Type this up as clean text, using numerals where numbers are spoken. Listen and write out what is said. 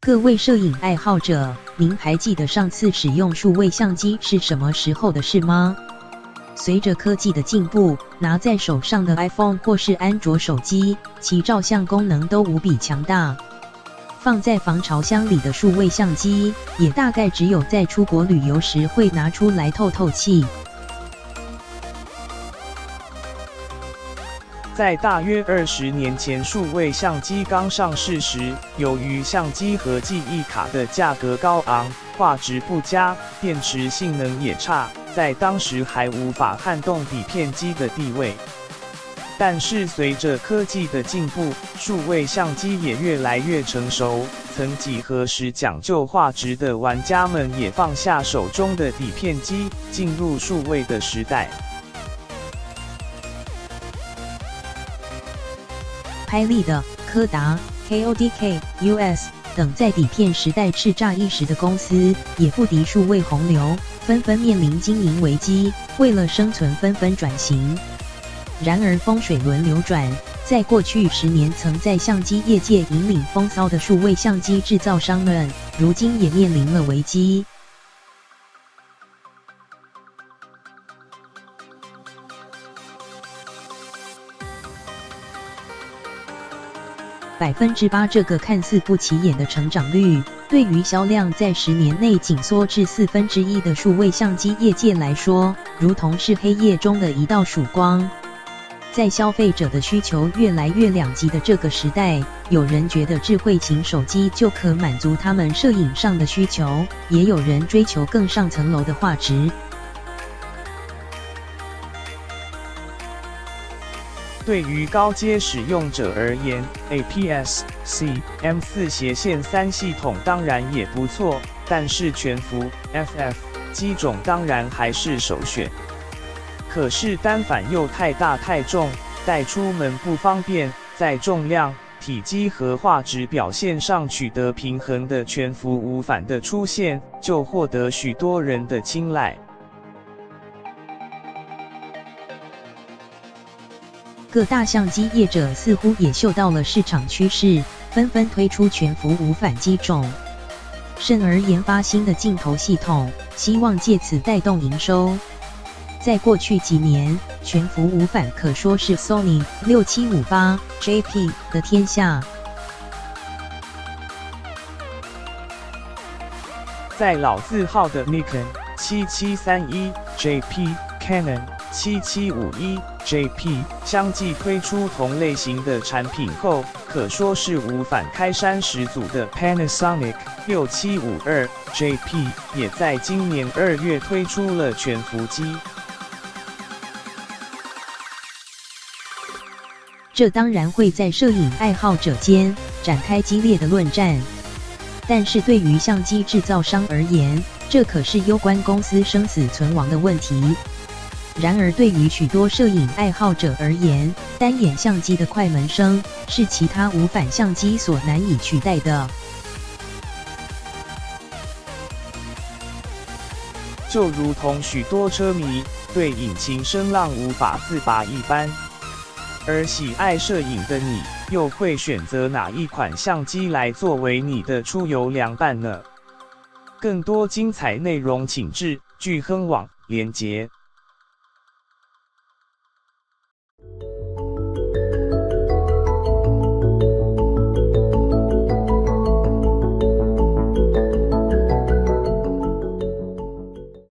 各位摄影爱好者，您还记得上次使用数位相机是什么时候的事吗？随着科技的进步，拿在手上的 iPhone 或是安卓手机，其照相功能都无比强大。放在防潮箱里的数位相机，也大概只有在出国旅游时会拿出来透透气。在大约20年前，数位相机刚上市时，由于相机和记忆卡的价格高昂，画质不佳，电池性能也差，在当时还无法撼动底片机的地位。但是随着科技的进步，数位相机也越来越成熟，曾几何时讲究画质的玩家们也放下手中的底片机，进入数位的时代。拍立得、柯达、KODK、US 等在底片时代叱咤一时的公司，也不敌数位洪流，纷纷面临经营危机，为了生存纷纷转型。然而风水轮流转，在过去10年曾在相机业界引领风骚的数位相机制造商们，如今也面临了危机。8%这个看似不起眼的成长率，对于销量在10年内紧缩至1/4的数位相机业界来说，如同是黑夜中的一道曙光。在消费者的需求越来越两极的这个时代，有人觉得智慧型手机就可满足他们摄影上的需求，也有人追求更上层楼的画质。对于高阶使用者而言 ，APS-C M4/3 系统当然也不错，但是全幅 FF 机种当然还是首选。可是单反又太大太重，带出门不方便，在重量、体积和画质表现上取得平衡的全幅无反的出现，就获得许多人的青睐。各大相机业者似乎也嗅到了市场趋势，纷纷推出全幅无反机种，甚而研发新的镜头系统，希望借此带动营收。在过去几年，全幅无反可说是 Sony 6758 JP 的天下。在老字号的 Nikon 7731 JP、Canon 7751 JP 相继推出同类型的产品后，可说是无反开山始祖的 Panasonic 6752 JP 也在今年2月推出了全幅机。这当然会在摄影爱好者间展开激烈的论战，但是对于相机制造商而言，这可是攸关公司生死存亡的问题。然而对于许多摄影爱好者而言，单眼相机的快门声是其他无反相机所难以取代的。就如同许多车迷对引擎声浪无法自拔一般，而喜爱摄影的你，又会选择哪一款相机来作为你的出游良伴呢？更多精彩内容请至钜亨网连结。